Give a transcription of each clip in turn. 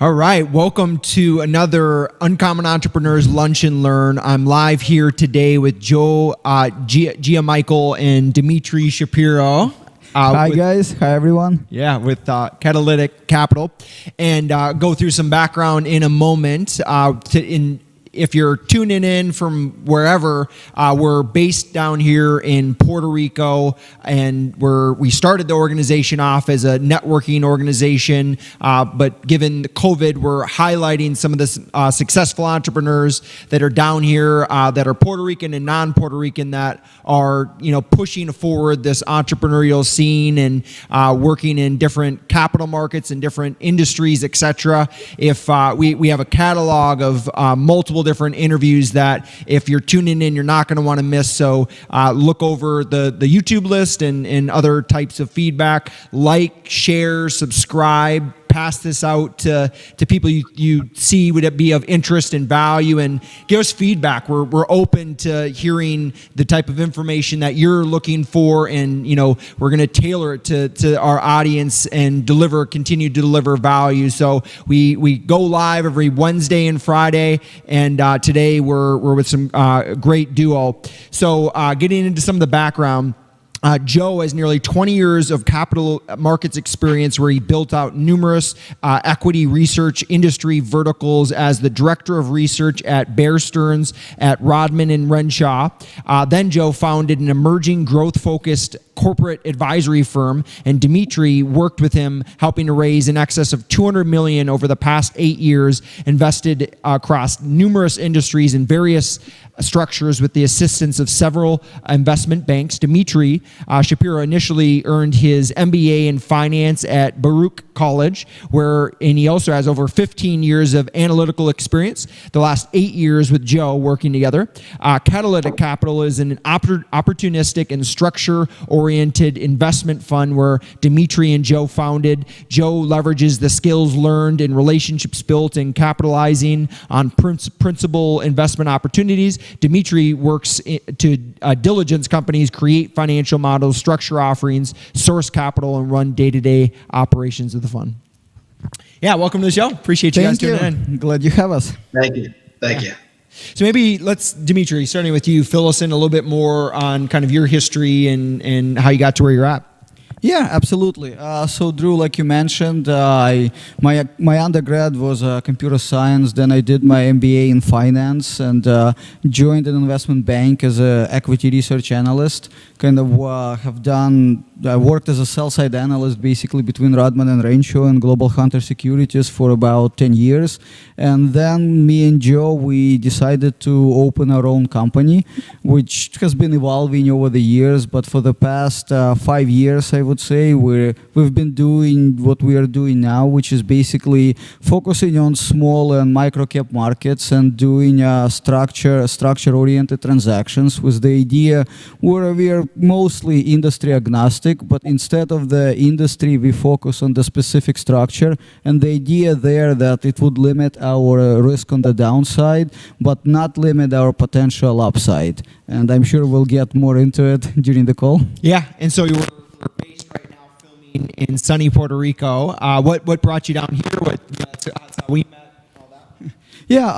All right, welcome to another Uncommon Entrepreneurs Lunch and Learn. I'm live here today with Joe Giamichael and Dmitriy Shapiro. Hi guys, hi everyone. Yeah, with Catalytic Capital, and go through some background in a moment. If you're tuning in from wherever, we're based down here in Puerto Rico, and we started the organization off as a networking organization, but given the COVID, we're highlighting some of the successful entrepreneurs that are down here that are Puerto Rican and non-Puerto Rican that are pushing forward this entrepreneurial scene and working in different capital markets and different industries, etc. If we have a catalog of multiple different interviews that if you're tuning in, you're not going to want to miss. So look over the YouTube list and other types of feedback. Like, share, subscribe. Pass this out to people you see would it be of interest and value, and give us feedback. We're open to hearing the type of information that you're looking for, and we're going to tailor it to our audience and continue to deliver value. So we go live every Wednesday and Friday, and today we're with some great duo. So getting into some of the background. Joe has nearly 20 years of capital markets experience where he built out numerous equity research industry verticals as the director of research at Bear Stearns at Rodman and Renshaw. Then Joe founded an emerging growth-focused corporate advisory firm, and Dmitry worked with him, helping to raise in excess of $200 million over the past 8 years, invested across numerous industries and various structures with the assistance of several investment banks. Dmitry Shapiro initially earned his MBA in finance at Baruch College, and he also has over 15 years of analytical experience, the last 8 years with Joe working together. Catalytic Capital is an opportunistic and structure-oriented investment fund where Dmitry and Joe founded. Joe leverages the skills learned and relationships built in capitalizing on principal investment opportunities. Dmitry works to diligence companies, create financial models, structure offerings, source capital, and run day-to-day operations of the fund. Yeah, welcome to the show. Appreciate you guys tuning in. Glad you have us. Thank you. Thank you. So maybe Dmitry, starting with you, fill us in a little bit more on kind of your history and how you got to where you're at. Yeah, absolutely. So Drew, like you mentioned, my undergrad was computer science. Then I did my MBA in finance and joined an investment bank as an equity research analyst. I worked as a sell-side analyst basically between Rodman and Renshaw and global Hunter Securities for about 10 years. And then me and Joe, we decided to open our own company, which has been evolving over the years. But for the past 5 years, I would say, we've been doing what we are doing now, which is basically focusing on small and micro-cap markets and doing structure-oriented transactions with the idea where we are mostly industry agnostic, but instead of the industry, we focus on the specific structure, and the idea there that it would limit our risk on the downside, but not limit our potential upside. And I'm sure we'll get more into it during the call. Yeah, and so you're based right now filming in sunny Puerto Rico. What brought you down here? That's how we met. All that. Yeah,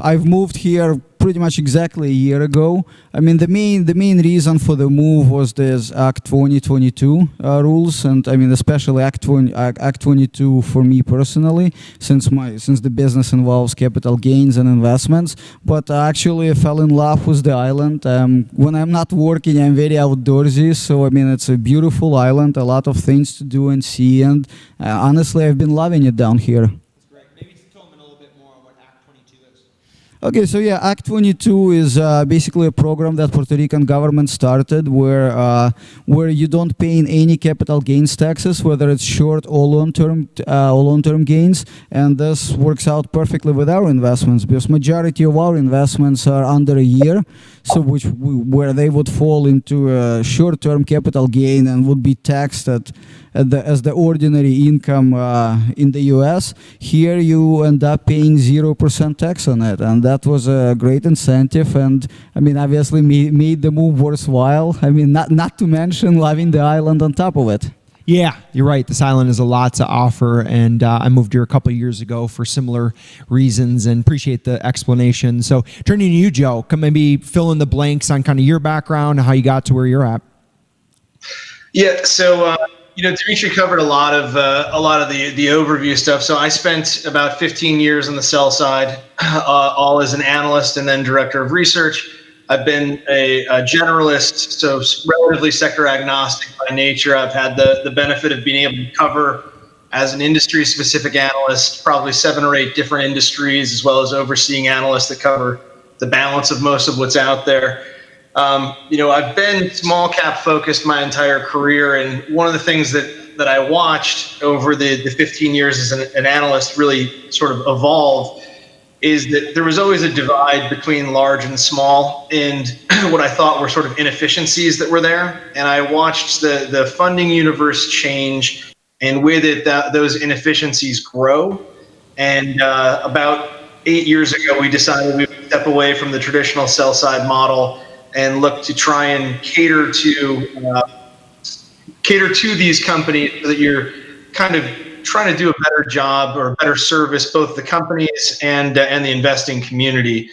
I've moved here pretty much exactly a year ago. I mean, the main reason for the move was this Act 2022 rules, and I mean especially Act 22 for me personally, since the business involves capital gains and investments. But actually, I fell in love with the island. When I'm not working, I'm very outdoorsy. So I mean, it's a beautiful island, a lot of things to do and see, and honestly, I've been loving it down here. Okay, so yeah, Act 22 is basically a program that Puerto Rican government started where you don't pay in any capital gains taxes, whether it's short or long-term gains, and this works out perfectly with our investments because majority of our investments are under a year, so where they would fall into a short-term capital gain and would be taxed as the ordinary income in the U.S. Here you end up paying 0% tax on it, and that was a great incentive, and I mean obviously made the move worthwhile. I mean not to mention loving the island on top of it. Yeah, you're right. This island has a lot to offer, and I moved here a couple of years ago for similar reasons, and appreciate the explanation. So, turning to you, Joe, can maybe fill in the blanks on kind of your background, how you got to where you're at. Yeah, so Dmitry covered a lot of the overview stuff. So I spent about 15 years on the sell side, all as an analyst and then director of research. I've been a generalist, so relatively sector agnostic by nature. I've had the benefit of being able to cover, as an industry-specific analyst, probably 7 or 8 different industries, as well as overseeing analysts that cover the balance of most of what's out there. I've been small cap focused my entire career, and one of the things that I watched over the 15 years as an analyst really sort of evolve is that there was always a divide between large and small, and what I thought were sort of inefficiencies that were there. And I watched the funding universe change, and with it, those inefficiencies grow. And about 8 years ago, we decided we would step away from the traditional sell side model and look to try and cater to these companies so that you're kind of trying to do a better job or better service both the companies and the investing community.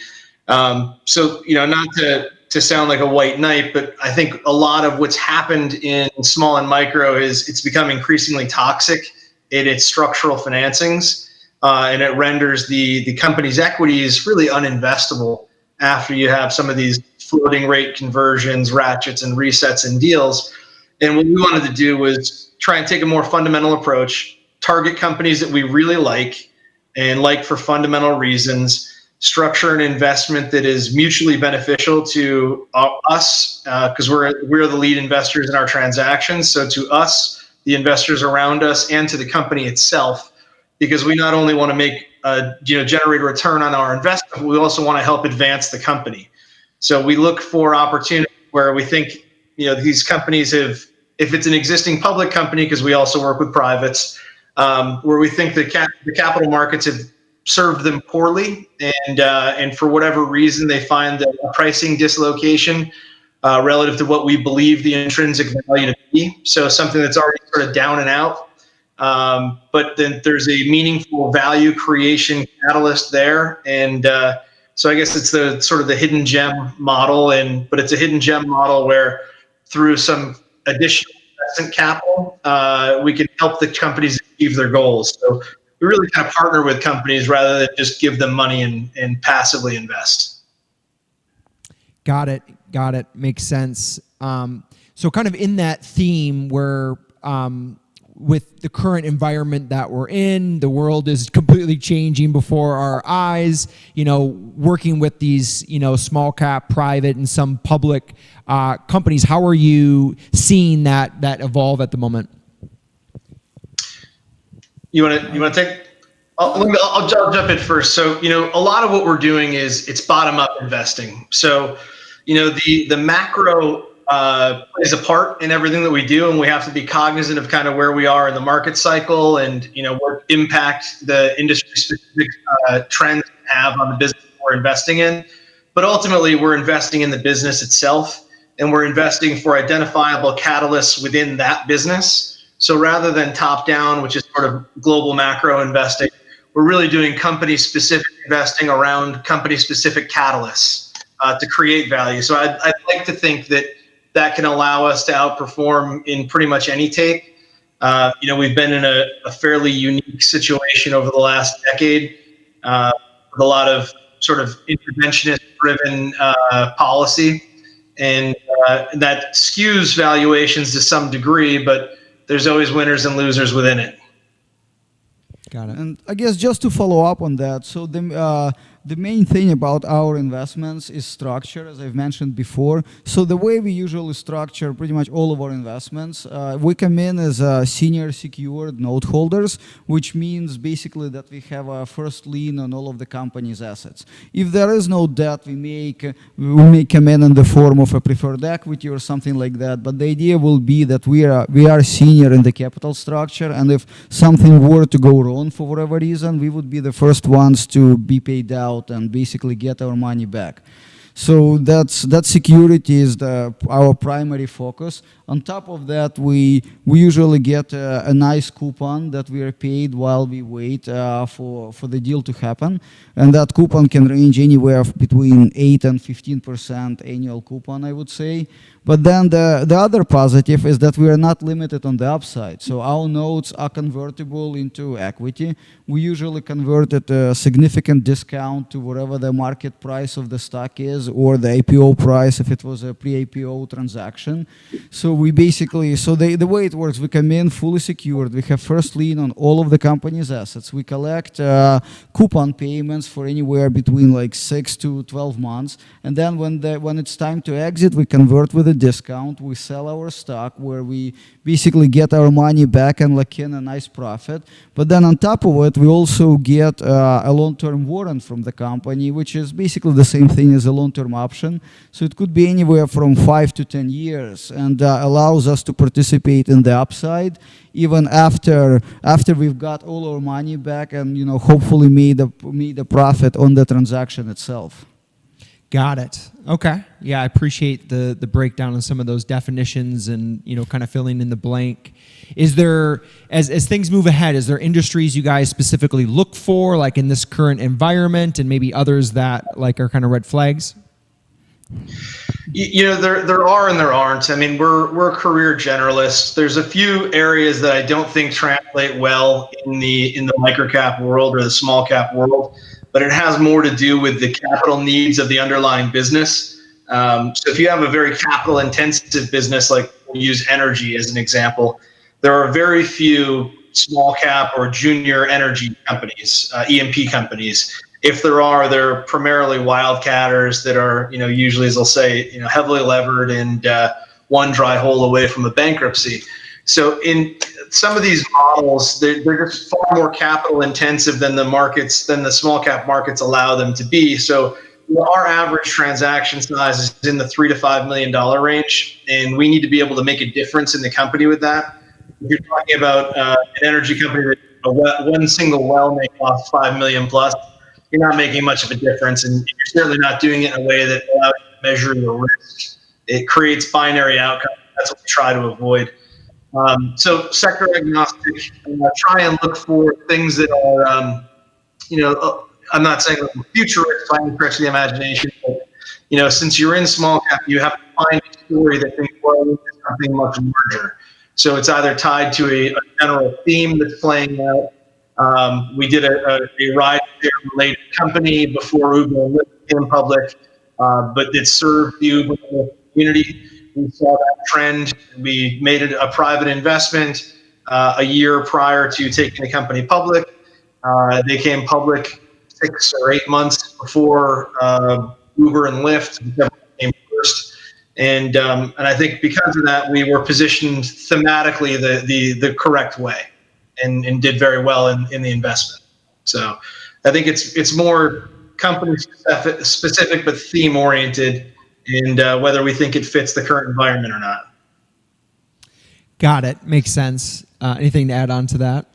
So not to sound like a white knight, but I think a lot of what's happened in small and micro is it's become increasingly toxic in its structural financings, and it renders the company's equities really uninvestable after you have some of these floating rate conversions, ratchets, and resets in deals. And what we wanted to do was try and take a more fundamental approach, target companies that we really like and like for fundamental reasons, structure an investment that is mutually beneficial to us, because we're the lead investors in our transactions. So to us, the investors around us, and to the company itself, because we not only want to make generate a return on our investment, but we also want to help advance the company. So we look for opportunities where we think these companies have, if it's an existing public company, because we also work with privates, where we think the capital markets have served them poorly, and for whatever reason they find a pricing dislocation relative to what we believe the intrinsic value to be. So something that's already sort of down and out, but then there's a meaningful value creation catalyst there, and so I guess it's the sort of the hidden gem model, but it's a hidden gem model where through some additional investment capital, we can help the companies achieve their goals. So we really kind of partner with companies rather than just give them money and passively invest. Got it. Makes sense. So kind of in that theme where with the current environment that we're in, the world is completely changing before our eyes, working with these, small cap, private, and some public companies. How are you seeing that evolve at the moment? You want to take? I'll jump in first. So, a lot of what we're doing it's bottom up investing. So, the macro plays a part in everything that we do, and we have to be cognizant of kind of where we are in the market cycle and what impact the industry specific trends have on the business we're investing in. But ultimately, we're investing in the business itself, and we're investing for identifiable catalysts within that business. So rather than top down, which is sort of global macro investing, we're really doing company specific investing around company specific catalysts to create value. So I'd like to think that can allow us to outperform in pretty much any take. We've been in a fairly unique situation over the last decade with a lot of sort of interventionist driven policy, and that skews valuations to some degree, but there's always winners and losers within it. Got it. And I guess just to follow up on that, so the main thing about our investments is structure, as I've mentioned before. So the way we usually structure pretty much all of our investments, we come in as senior secured note holders, which means basically that we have a first lien on all of the company's assets. If there is no debt, we may come in the form of a preferred equity or something like that. But the idea will be that we are senior in the capital structure, and if something were to go wrong for whatever reason, we would be the first ones to be paid out and basically get our money back. So that security is our primary focus. On top of that, we usually get a nice coupon that we are paid while we wait for the deal to happen, and that coupon can range anywhere between 8 and 15% annual coupon, I would say. But then the other positive is that we are not limited on the upside. So our notes are convertible into equity. We usually convert at a significant discount to whatever the market price of the stock is, or the IPO price if it was a pre-IPO transaction. So we basically, the way it works, we come in fully secured. We have first lien on all of the company's assets. We collect coupon payments for anywhere between like 6 to 12 months. And then when it's time to exit, we convert with a discount. We sell our stock where we basically get our money back and lock in a nice profit. But then on top of it, we also get a long-term warrant from the company, which is basically the same thing as a long-term option. So it could be anywhere from 5 to 10 years, and allows us to participate in the upside even after we've got all our money back and hopefully made a profit on the transaction itself. Got it. Okay. Yeah, I appreciate the breakdown of some of those definitions and kind of filling in the blank. Is there, as things move ahead, is there industries you guys specifically look for, like in this current environment, and maybe others that like are kind of red flags? There are and there aren't. I mean, we're career generalists. There's a few areas that I don't think translate well in the microcap world or the small cap world, but it has more to do with the capital needs of the underlying business. So if you have a very capital intensive business, like we use energy as an example, there are very few small cap or junior energy companies, E&P companies. If there are, they're primarily wildcatters that are, usually, as they'll say, heavily levered and one dry hole away from a bankruptcy. So in some of these models, they're just far more capital intensive than the small cap markets allow them to be. So our average transaction size is in the $3 to $5 million range, and we need to be able to make a difference in the company with that. If you're talking about an energy company that one single well may cost $5 million plus, you're not making much of a difference, and you're certainly not doing it in a way that allows you to measure your risk. It creates binary outcomes. That's what we try to avoid. So sector agnostic, try and look for things that are, I'm not saying that futurist by any stretch of the imagination, but since you're in small cap, you have to find a story that can grow into something much larger. So it's either tied to a general theme that's playing out. We did a ride-share related company before Uber and Lyft came public, but it served the Uber community. We saw that trend. We made it a private investment a year prior to taking the company public. They came public 6 or 8 months before Uber and Lyft came first. And I think because of that, we were positioned thematically the correct way. And did very well in the investment. So I think it's more company specific but theme oriented, and whether we think it fits the current environment or not. Got it. Makes sense. Anything to add on to that?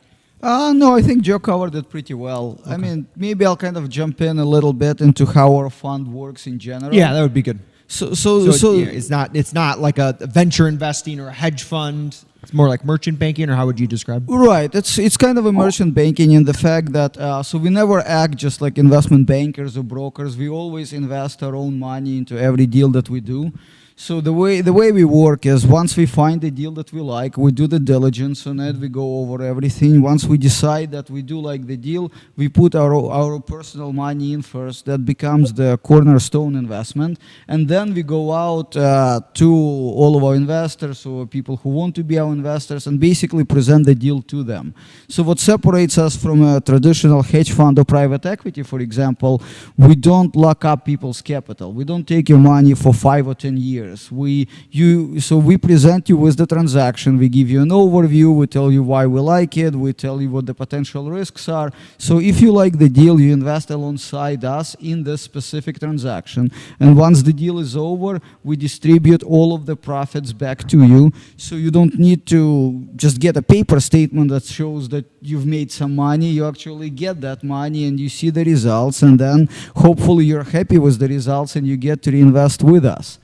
No, I think Joe covered it pretty well. Okay. I mean, maybe I'll kind of jump in a little bit into how our fund works in general. Yeah, that would be good. So it's not like a venture investing or a hedge fund. It's more like merchant banking, or how would you describe it? Right. It's kind of a merchant banking in the fact that so we never act just like investment bankers or brokers. We always invest our own money into every deal that we do. So the way we work is once we find a deal that we like, we do the diligence on it, we go over everything. Once we decide that we do like the deal, we put our personal money in first. That becomes the cornerstone investment. And then we go out to all of our investors or people who want to be our investors and basically present the deal to them. So what separates us from a traditional hedge fund or private equity, for example, we don't lock up people's capital. We don't take your money for 5 or 10 years. So we present you with the transaction, we give you an overview, we tell you why we like it, we tell you what the potential risks are. So if you like the deal, you invest alongside us in this specific transaction. And once the deal is over, we distribute all of the profits back to you. So you don't need need to just get a paper statement that shows that you've made some money. You actually get that money and you see the results, and then hopefully you're happy with the results and you get to reinvest with us.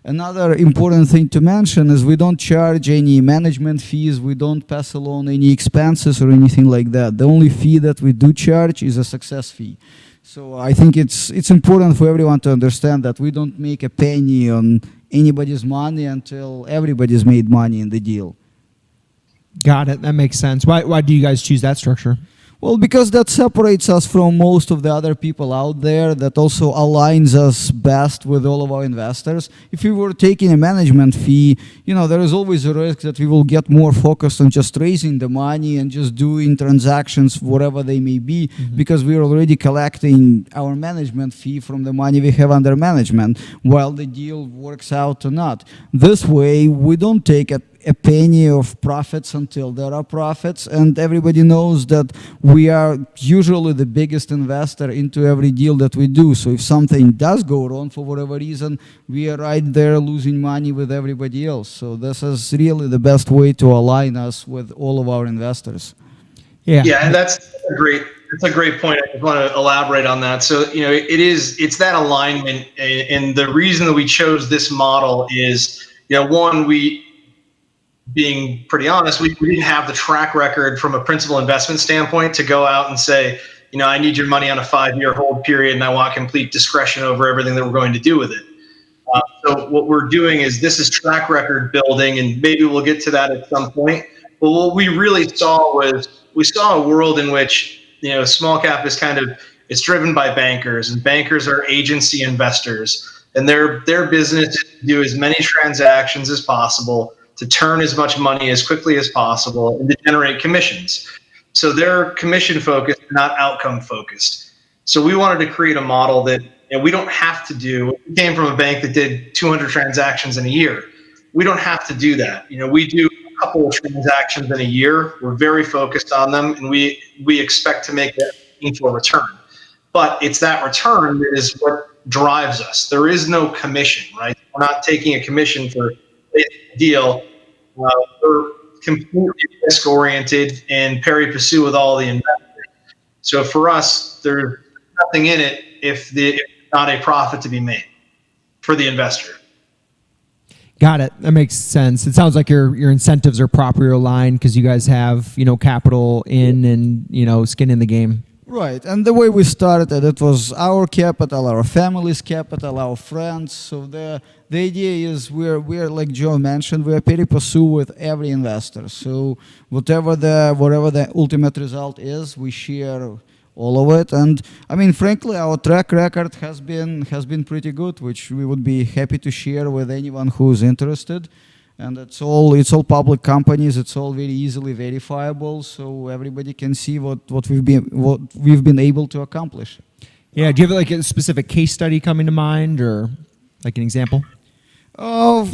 Another important thing to mention is we don't charge any management fees, we don't pass along any expenses or anything like that. The only fee that we do charge is a success fee. So I think it's important for everyone to understand that we don't make a penny on anybody's money until everybody's made money in the deal. Got it. That makes sense. Why do you guys choose that structure? Well, because that separates us from most of the other people out there, that also aligns us best with all of our investors. If we were taking a management fee, there is always a risk that we will get more focused on just raising the money and just doing transactions, whatever they may be, because we're already collecting our management fee from the money we have under management, while the deal works out or not. This way, we don't take a penny of profits until there are profits, and everybody knows that we are usually the biggest investor into every deal that we do. So if something does go wrong for whatever reason, we are right there losing money with everybody else. So this is really the best way to align us with all of our investors. Yeah, and that's a great point. I just want to elaborate on that. So it's that alignment, and the reason that we chose this model is, one, being pretty honest, we didn't have the track record from a principal investment standpoint to go out and say, I need your money on a 5-year hold period and I want complete discretion over everything that we're going to do with it. So what we're doing is, this is track record building, and maybe we'll get to that at some point. But what we really saw was, we saw a world in which, small cap is it's driven by bankers, and bankers are agency investors, and their business is to do as many transactions as possible, to turn as much money as quickly as possible, and to generate commissions. So they're commission focused, not outcome focused. So we wanted to create a model that we don't have to do. We came from a bank that did 200 transactions in a year. We don't have to do that. We do a couple of transactions in a year. We're very focused on them, and we expect to make that meaningful return. But it's that return that is what drives us. There is no commission, right? We're not taking a commission for a deal. We're completely risk-oriented and pari passu with all the investors. So for us, there's nothing in it if not a profit to be made for the investor. Got it. That makes sense. It sounds like your incentives are properly aligned because you guys have capital in and skin in the game. Right, and the way we started, it was our capital, our family's capital, our friends. So the idea is we're like Joe mentioned, we're pari passu with every investor. So whatever the ultimate result is, we share all of it. And I mean, frankly, our track record has been pretty good, which we would be happy to share with anyone who's interested. And it's all public companies. It's all very easily verifiable, so everybody can see what we've been able to accomplish. Yeah. Do you have like a specific case study coming to mind, or like an example? There's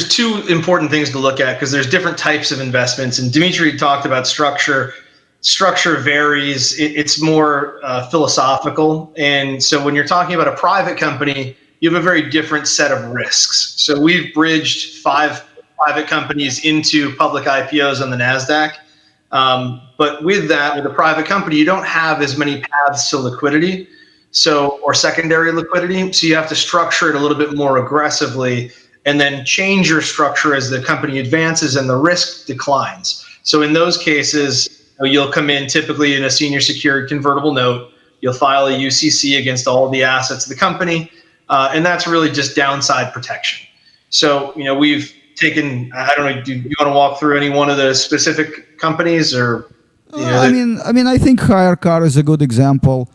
two important things to look at, because there's different types of investments. And Dmitry talked about structure. Structure varies. It's more philosophical. And so when you're talking about a private company, you have a very different set of risks. So we've bridged 5 private companies into public IPOs on the NASDAQ. But with a private company, you don't have as many paths to liquidity, or secondary liquidity. So you have to structure it a little bit more aggressively, and then change your structure as the company advances and the risk declines. So in those cases, you'll come in typically in a senior secured convertible note. You'll file a UCC against all the assets of the company. And that's really just downside protection. So, we've taken, I don't know, do you want to walk through any one of the specific companies, or? I think HireCar is a good example.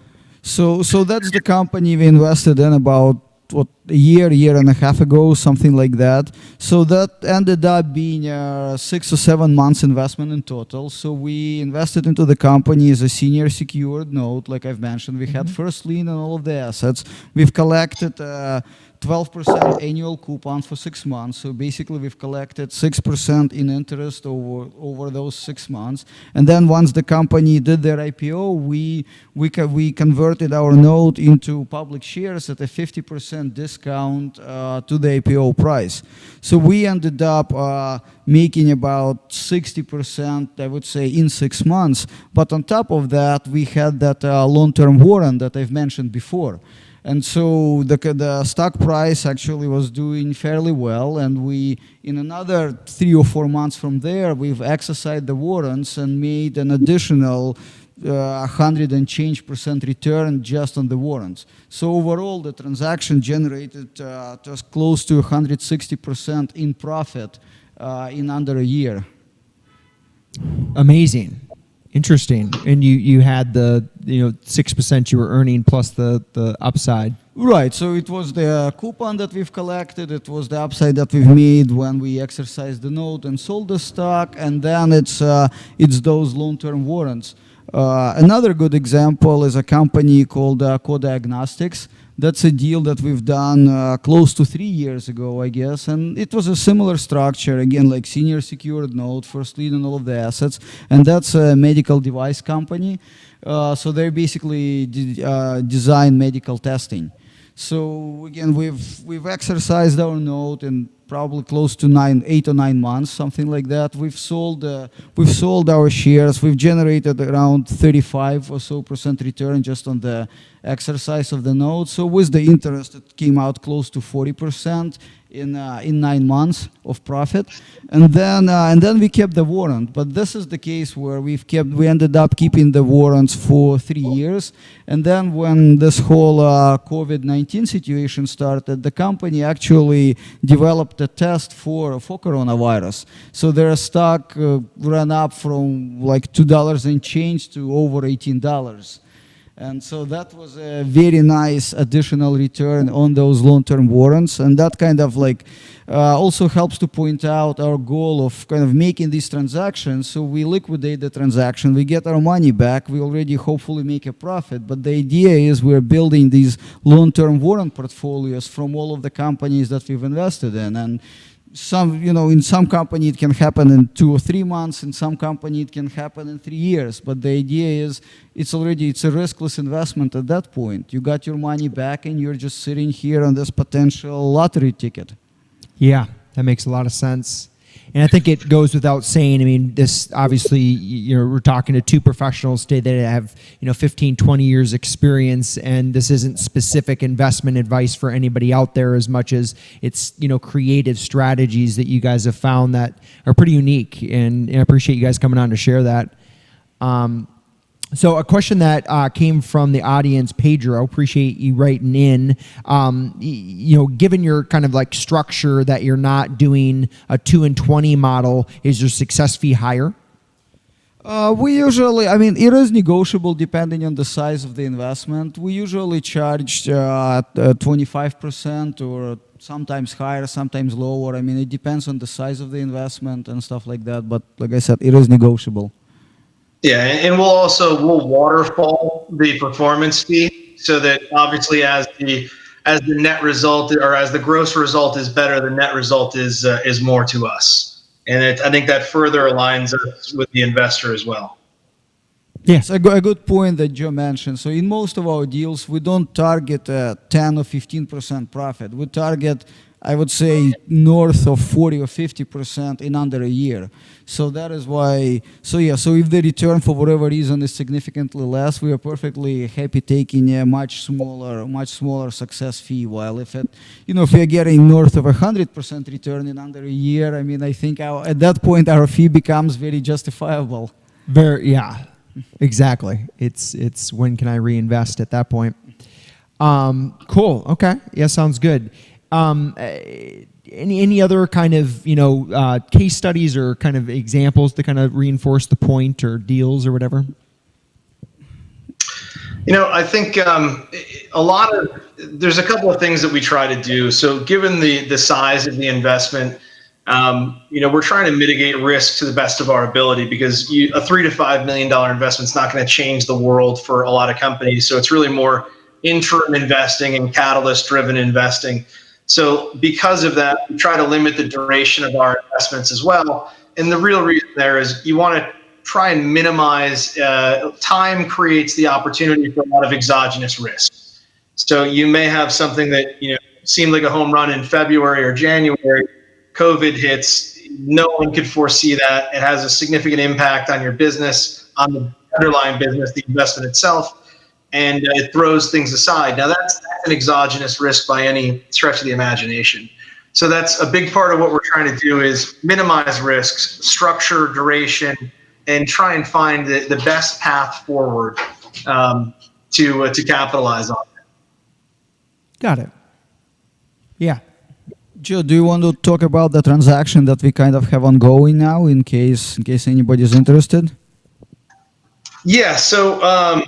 So that's the company we invested in about a year and a half ago, something like that. So that ended up being a 6 or 7 months investment in total. So we invested into the company as a senior secured note, like I've mentioned. We had first lien on all of the assets. We've collected 12% annual coupon for 6 months. So basically, we've collected 6% in interest over those 6 months. And then once the company did their IPO, we converted our note into public shares at a 50% discount to the IPO price. So we ended up making about 60%, I would say, in 6 months. But on top of that, we had that long-term warrant that I've mentioned before. And so the stock price actually was doing fairly well, and we, in another 3 or 4 months from there, we've exercised the warrants and made an additional 100 and change % return just on the warrants. So overall, the transaction generated just close to 160% in profit in under a year. Amazing. Interesting. And you had the 6% you were earning plus the upside. Right. So it was the coupon that we've collected. It was the upside that we've made when we exercised the note and sold the stock, and then it's those long-term warrants. Another good example is a company called Co-Diagnostics. That's a deal that we've done close to 3 years ago, I guess, and it was a similar structure, again, like senior secured note, first lien on all of the assets, and that's a medical device company. So they basically design medical testing. So again, we've exercised our note in probably close to 8 or 9 months, something like that. We've sold our shares. We've generated around 35% or so return just on the exercise of the note. So with the interest, it came out close to 40% in 9 months of profit, and then we kept the warrant. But this is the case where we ended up keeping the warrants for 3 years, and then when this whole COVID-19 situation started, the company actually developed a test for coronavirus. So their stock ran up from like $2 and change to over $18. And so that was a very nice additional return on those long-term warrants. And that kind of like also helps to point out our goal of kind of making these transactions. So we liquidate the transaction, we get our money back, we already hopefully make a profit. But the idea is we're building these long-term warrant portfolios from all of the companies that we've invested in. And in some company it can happen in 2 or 3 months, in some company it can happen in 3 years. But the idea is it's a riskless investment at that point. You got your money back and you're just sitting here on this potential lottery ticket. Yeah, that makes a lot of sense. And I think it goes without saying, I mean, this obviously, we're talking to two professionals today that have, 15, 20 years experience, and this isn't specific investment advice for anybody out there as much as it's, creative strategies that you guys have found that are pretty unique. And I appreciate you guys coming on to share that. So a question that came from the audience, Pedro, appreciate you writing in. Given your kind of like structure that you're not doing a 2 and 20 model, is your success fee higher? We usually, it is negotiable depending on the size of the investment. We usually charge 25% or sometimes higher, sometimes lower. It depends on the size of the investment and stuff like that. But like I said, it is negotiable. Yeah, and we'll waterfall the performance fee so that obviously as the net result or as the gross result is better, the net result is more to us, and I think that further aligns us with the investor as well. Yes, a good point that Joe mentioned. So in most of our deals, we don't target 10 or 15% profit. We target, I would say, north of 40 or 50% in under a year. So that is why. So if the return for whatever reason is significantly less, we are perfectly happy taking a much smaller success fee. While if we are getting north of 100% return in under a year, I think at that point our fee becomes very justifiable. Yeah, exactly. It's when can I reinvest at that point? Cool. Okay. Yeah, sounds good. Any other kind of case studies or kind of examples to kind of reinforce the point or deals or whatever? I think there's a couple of things that we try to do. So given the size of the investment, we're trying to mitigate risk to the best of our ability, because a $3 to $5 million investment is not going to change the world for a lot of companies. So it's really more interim investing and catalyst driven investing. So because of that, we try to limit the duration of our investments as well. And the real reason there is you want to try and minimize time creates the opportunity for a lot of exogenous risk. So you may have something that seemed like a home run in February or January. COVID hits. No one could foresee that. It has a significant impact on your business, on the underlying business, the investment itself, and it throws things aside. Now that's an exogenous risk by any stretch of the imagination. So that's a big part of what we're trying to do is minimize risks, structure duration, and try and find the best path forward to capitalize on it. Got it. Yeah. Joe, do you want to talk about the transaction that we kind of have ongoing now, in case anybody's interested? Yeah. So, I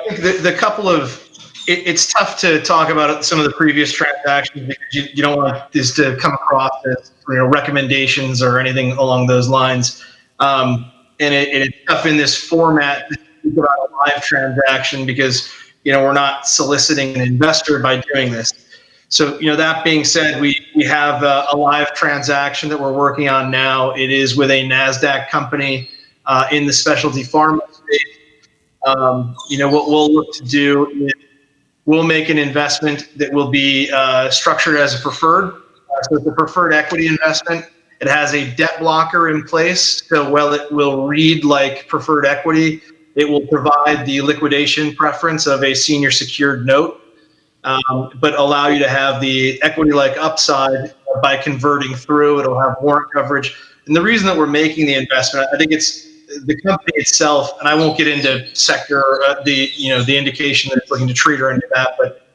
think the couple of it's tough to talk about some of the previous transactions because you don't want this to come across as recommendations or anything along those lines. And it's tough in this format to speak about a live transaction because we're not soliciting an investor by doing this. So that being said, we have a live transaction that we're working on now. It is with a NASDAQ company in the specialty pharma space. What we'll look to do is we'll make an investment that will be structured as a preferred. So it's a preferred equity investment. It has a debt blocker in place. So while it will read like preferred equity, it will provide the liquidation preference of a senior secured note, but allow you to have the equity-like upside by converting through. It'll have warrant coverage. And the reason that we're making the investment, I think it's the company itself, and I won't get into sector, the indication that it's looking to treat or any of that, but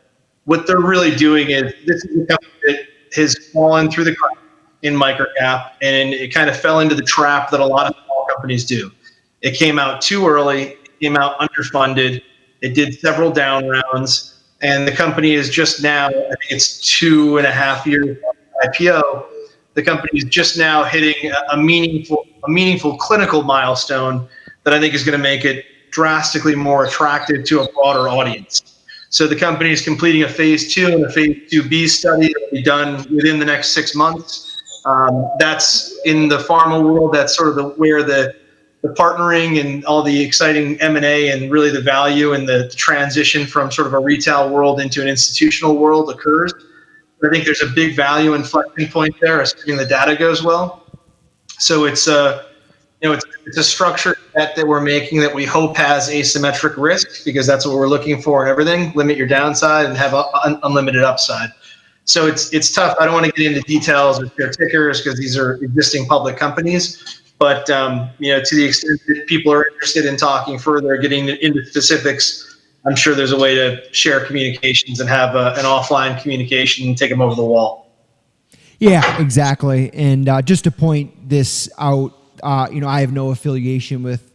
what they're really doing is this is a company that has fallen through the cracks in microcap, and it kind of fell into the trap that a lot of small companies do. It came out too early, it came out underfunded, it did several down rounds, and the company is just now, I think it's 2.5 years IPO, the company is just now hitting a meaningful clinical milestone that I think is going to make it drastically more attractive to a broader audience. So the company is completing a phase 2 and a phase 2B study that will be done within the next 6 months. That's in the pharma world. That's sort of where the partnering and all the exciting M&A and really the value and the transition from sort of a retail world into an institutional world occurs. I think there's a big value inflection point there, assuming the data goes well. So it's a structured bet that we're making that we hope has asymmetric risk because that's what we're looking for in everything. Limit your downside and have unlimited upside. So it's tough. I don't want to get into details or share tickers because these are existing public companies. But to the extent that people are interested in talking further, getting into specifics, I'm sure there's a way to share communications and have an offline communication and take them over the wall. Yeah, exactly. And just to point this out, I have no affiliation with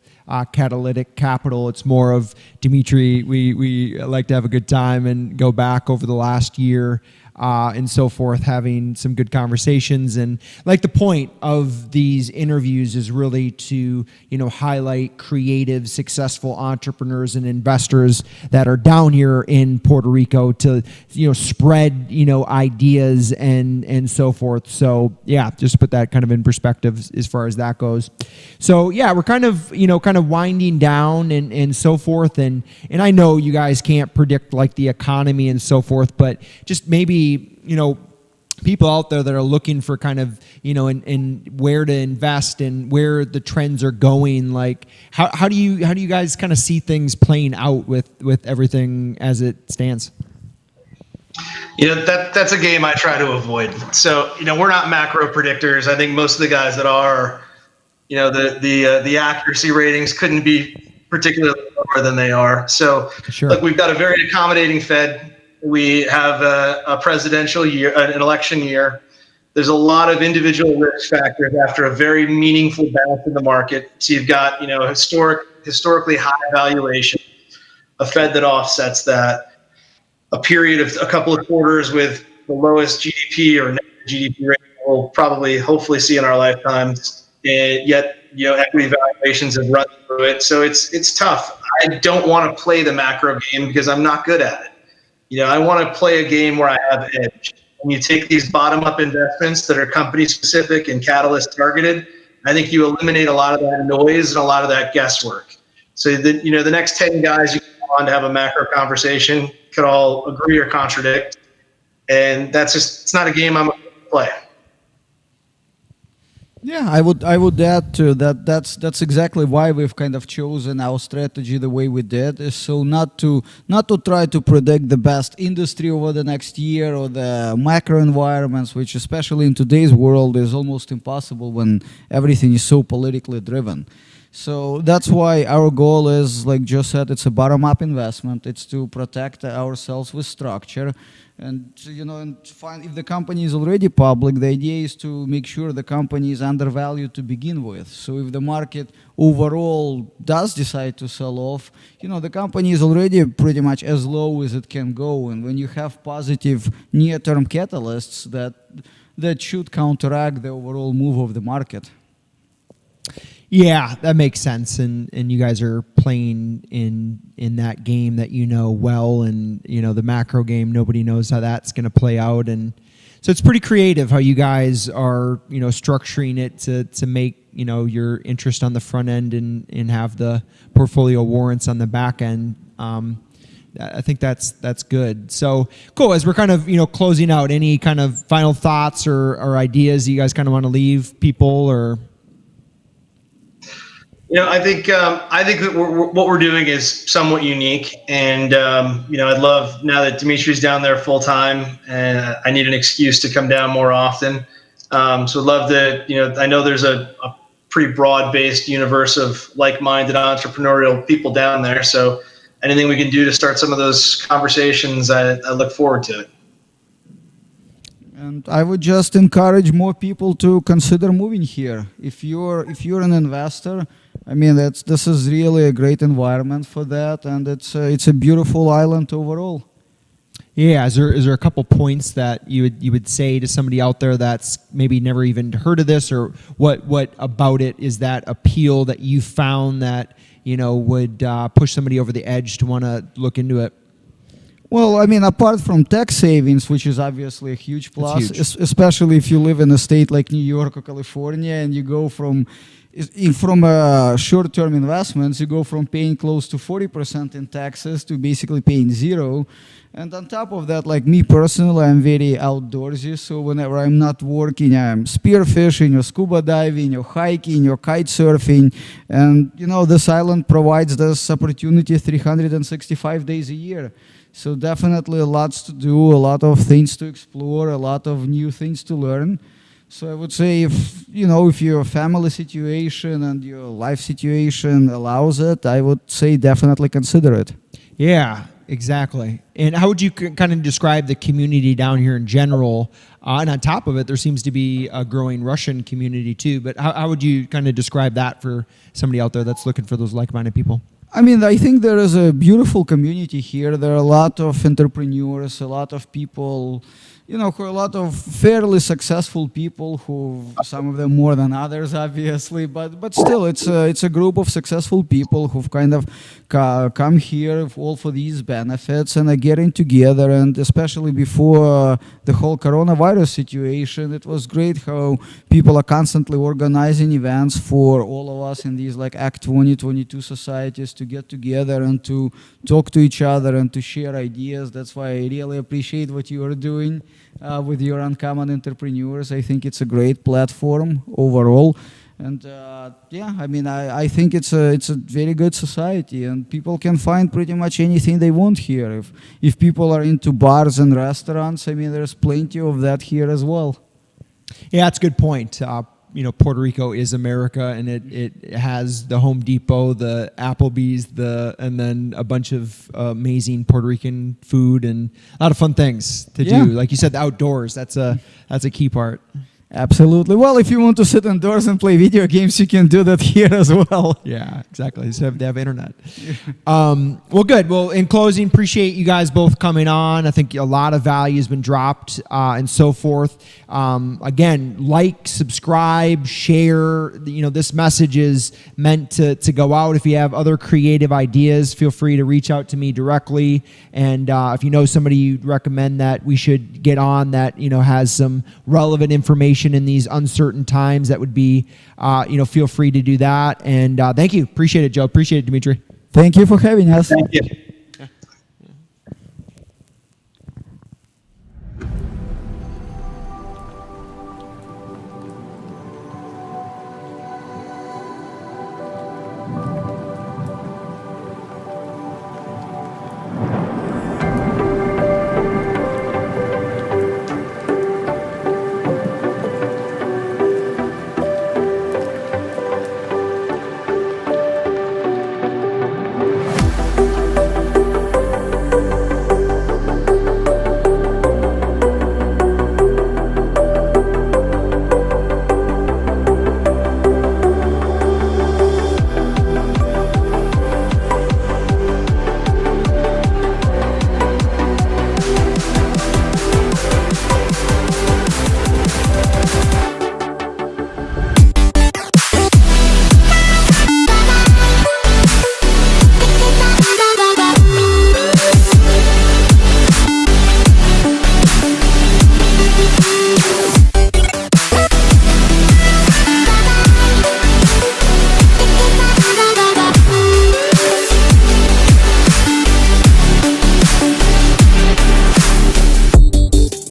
Catalytic Capital. It's more of Dmitriy. We like to have a good time and go back over the last year and so forth, having some good conversations. And like the point of these interviews is really to, highlight creative, successful entrepreneurs and investors that are down here in Puerto Rico to, spread, ideas and so forth. So yeah, just put that kind of in perspective as far as that goes. So yeah, we're kind of winding down and so forth. And I know you guys can't predict like the economy and so forth, but just maybe, people out there that are looking for kind of, and where to invest and where the trends are going, like how do you guys kind of see things playing out with everything as it stands? That's a game I try to avoid. So, we're not macro predictors. I think most of the guys that are, the accuracy ratings couldn't be particularly lower than they are. So sure. Look, we've got a very accommodating Fed. We have a presidential year, an election year. There's a lot of individual risk factors after a very meaningful bounce in the market. So you've got, historically high valuation, a Fed that offsets that, a period of a couple of quarters with the lowest GDP or net GDP rate we'll probably hopefully see in our lifetimes. And yet, equity valuations have run through it. So it's tough. I don't want to play the macro game because I'm not good at it. I want to play a game where I have edge. and you take these bottom-up investments that are company-specific and catalyst targeted, I think you eliminate a lot of that noise and a lot of that guesswork. So that, you know, the next 10 guys you come on to have a macro conversation could all agree or contradict, and that's just, it's not a game I'm going to play. Yeah, I would add to that. That's exactly why we've kind of chosen our strategy the way we did. Is so not to try to predict the best industry over the next year or the macro environments, which especially in today's world is almost impossible when everything is so politically driven. So that's why our goal is, like Joe said, it's a bottom-up investment. It's to protect ourselves with structure, and and find if the company is already public. The idea is to make sure the company is undervalued to begin with. So if the market overall does decide to sell off, the company is already pretty much as low as it can go. And when you have positive near-term catalysts, that should counteract the overall move of the market. Yeah, that makes sense, and you guys are playing in that game that you know well, and the macro game. Nobody knows how that's going to play out, and so it's pretty creative how you guys are structuring it to make your interest on the front end and have the portfolio warrants on the back end. I think that's good. So cool. As we're kind of closing out, any kind of final thoughts or ideas you guys kind of want to leave people or? I think that what we're doing is somewhat unique, and I'd love, now that Dmitri's down there full time, and I need an excuse to come down more often. So I'd love to, I know there's a pretty broad-based universe of like-minded entrepreneurial people down there. So anything we can do to start some of those conversations, I look forward to it. And I would just encourage more people to consider moving here. If you're an investor, I mean, this is really a great environment for that, and it's a beautiful island overall. Yeah, is there a couple points that you would say to somebody out there that's maybe never even heard of this, or what about it is that appeal that you found that would push somebody over the edge to want to look into it? Well, I mean, apart from tax savings, which is obviously a huge plus, especially if you live in a state like New York or California, and you go from short-term investments, you go from paying close to 40% in taxes to basically paying zero. And on top of that, like me personally, I'm very outdoorsy. So whenever I'm not working, I'm spearfishing or scuba diving or hiking or kite surfing. And, this island provides this opportunity 365 days a year. So definitely lots to do, a lot of things to explore, a lot of new things to learn. So I would say if your family situation and your life situation allows it, I would say definitely consider it. Yeah, exactly. And how would you kind of describe the community down here in general? And on top of it, there seems to be a growing Russian community too. But how would you kind of describe that for somebody out there that's looking for those like-minded people? I mean, I think there is a beautiful community here. There are a lot of entrepreneurs, a lot of people, who are a lot of fairly successful people, who some of them more than others, obviously, but still, it's a group of successful people who've kind of come here all for these benefits and are getting together. And especially before the whole coronavirus situation, it was great how people are constantly organizing events for all of us in these like Act 2022 societies to get together and to talk to each other and to share ideas. That's why I really appreciate what you are doing with your Uncommon Entrepreneurs. I think it's a great platform overall. And I think it's a very good society, and people can find pretty much anything they want here. If people are into bars and restaurants, I mean, there's plenty of that here as well. Yeah, that's a good point. Puerto Rico is America, and it has the Home Depot, the Applebee's, and then a bunch of amazing Puerto Rican food and a lot of fun things to do. Like you said, the outdoors. That's a key part. Absolutely. Well, if you want to sit indoors and play video games, you can do that here as well. Yeah, exactly. Just have to have internet. Well, good. Well, in closing, appreciate you guys both coming on. I think a lot of value has been dropped and so forth. Again, like, subscribe, share. This message is meant to go out. If you have other creative ideas, feel free to reach out to me directly. And if you know somebody you'd recommend that we should get on that has some relevant information in these uncertain times, that would be feel free to do that. And thank you. Appreciate it, Joe. Appreciate it, Dmitry. Thank you for having us. Thank you.